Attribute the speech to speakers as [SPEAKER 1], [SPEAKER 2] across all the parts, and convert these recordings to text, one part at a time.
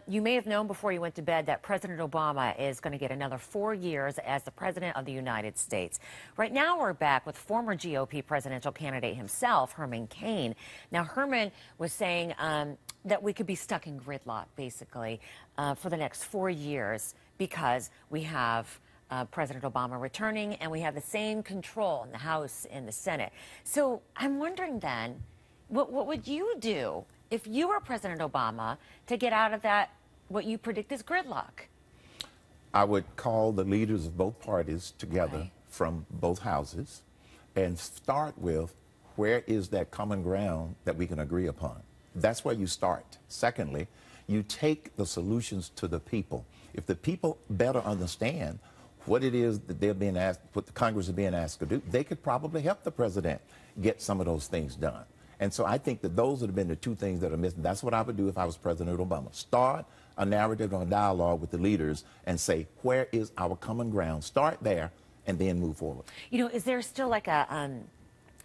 [SPEAKER 1] You may have known before you went to bed that President Obama is going to get another 4 years as the President of the United States. Right now, we're back with former GOP presidential candidate himself, Herman Cain. Now, Herman was saying that we could be stuck in gridlock, basically, for the next 4 years because we have President Obama returning and we have the same control in the House and the Senate. So I'm wondering then, what would you do if you were President Obama to get out of that, what you predict is gridlock?
[SPEAKER 2] I would call the leaders of both parties together
[SPEAKER 1] Right.
[SPEAKER 2] from both houses and start with where is that common ground that we can agree upon. That's where you start. Secondly, you take the solutions to the people. If the people better understand what it is that they're being asked, what the Congress is being asked to do, they could probably help the president get some of those things done. And so I think that those would have been the two things that are missing. That's what I would do if I was President Obama. Start a narrative or a dialogue with the leaders and say, where is our common ground? Start there and then move forward.
[SPEAKER 1] You know, is there still like a,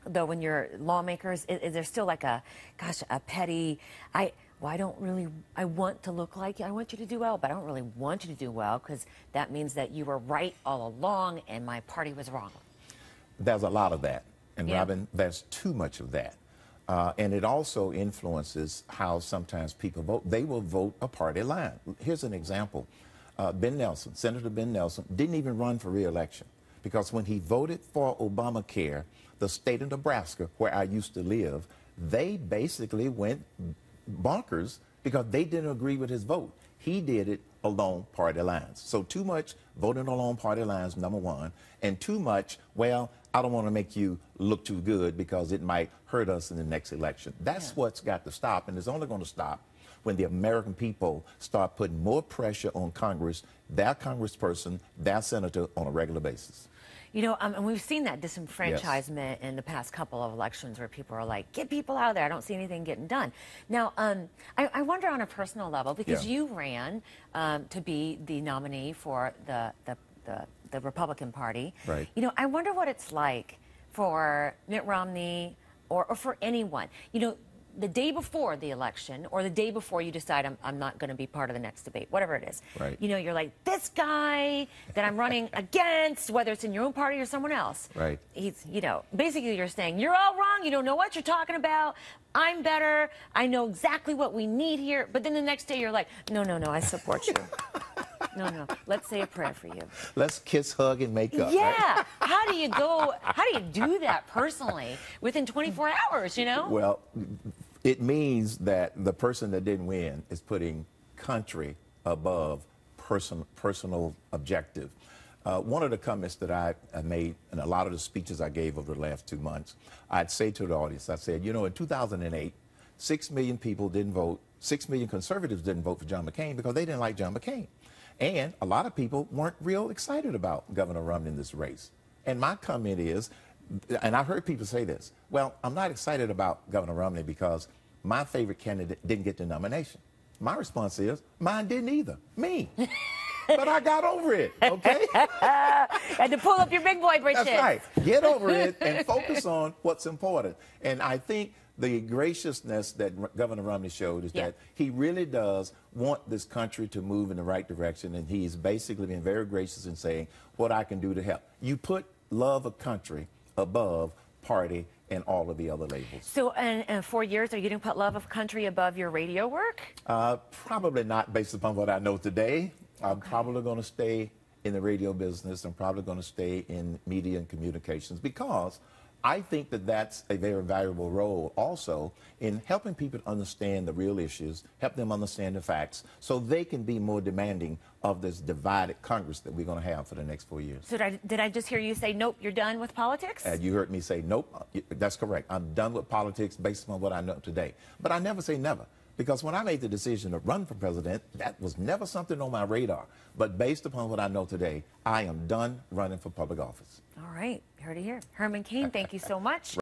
[SPEAKER 1] though when you're lawmakers, is there still like a, gosh, a petty, I want to look like you. I want you to do well, but I don't really want you to do well because that means that you were right all along and my party was wrong.
[SPEAKER 2] There's a lot of that. And
[SPEAKER 1] Yeah.
[SPEAKER 2] Robin, there's too much of that. And it also influences how sometimes people vote. They will vote a party line. Here's an example. Ben Nelson, Senator Ben Nelson, didn't even run for re-election because when he voted for Obamacare, the state of Nebraska, where I used to live, they basically went bonkers because they didn't agree with his vote. He did it along party lines. So too much voting along party lines, number one, and too much, well, I don't want to make you look too good because it might hurt us in the next election. That's what's got to stop, and it's only going to stop when the American people start putting more pressure on Congress, their congressperson, their senator on a regular basis.
[SPEAKER 1] You know, and we've seen that disenfranchisement in the past couple of elections where people are like, get people out of there. I don't see anything getting done. Now, I wonder on a personal level, because you ran to be the nominee for the Republican Party.
[SPEAKER 2] Right.
[SPEAKER 1] You know, I wonder what it's like for Mitt Romney or for anyone. You know, the day before the election or the day before you decide I'm not going to be part of the next debate, whatever it is.
[SPEAKER 2] Right.
[SPEAKER 1] You know, you're like, this guy that I'm running against, whether it's in your own party or someone else.
[SPEAKER 2] Right.
[SPEAKER 1] He's, you know, basically you're saying, you're all wrong. You don't know what you're talking about. I'm better. I know exactly what we need here. But then the next day you're like, no, I support you. No, let's say a prayer for you.
[SPEAKER 2] Let's kiss, hug, and make up.
[SPEAKER 1] Yeah.
[SPEAKER 2] Right?
[SPEAKER 1] How do you do that personally within 24 hours, you know?
[SPEAKER 2] Well, it means that the person that didn't win is putting country above personal objective. One of the comments that I made in a lot of the speeches I gave over the last 2 months, I'd say to the audience, I said, you know, in 2008, 6 million people didn't vote, 6 million conservatives didn't vote for John McCain because they didn't like John McCain. And a lot of people weren't real excited about Governor Romney in this race. And my comment is, and I've heard people say this, well, I'm not excited about Governor Romney because my favorite candidate didn't get the nomination. My response is, mine didn't either. Me. But I got over it, okay?
[SPEAKER 1] Had to pull up your big boy britches.
[SPEAKER 2] That's right. Get over it and focus on what's important. And I think the graciousness that Governor Romney showed is that he really does want this country to move in the right direction, and he's basically been very gracious in saying what I can do to help. You put love of country above party and all of the other labels.
[SPEAKER 1] So in 4 years, are you going to put love of country above your radio work?
[SPEAKER 2] Probably not based upon what I know today. I'm probably going to stay in the radio business. I'm probably going to stay in media and communications because I think that that's a very valuable role also in helping people understand the real issues, help them understand the facts, so they can be more demanding of this divided Congress that we're going to have for the next 4 years.
[SPEAKER 1] So did I just hear you say, nope, you're done with politics?
[SPEAKER 2] You heard me say, nope, that's correct. I'm done with politics based on what I know today. But I never say never. Because when I made the decision to run for president, that was never something on my radar. But based upon what I know today, I am done running for public office.
[SPEAKER 1] All right. You heard it here. Herman Cain, thank you so much.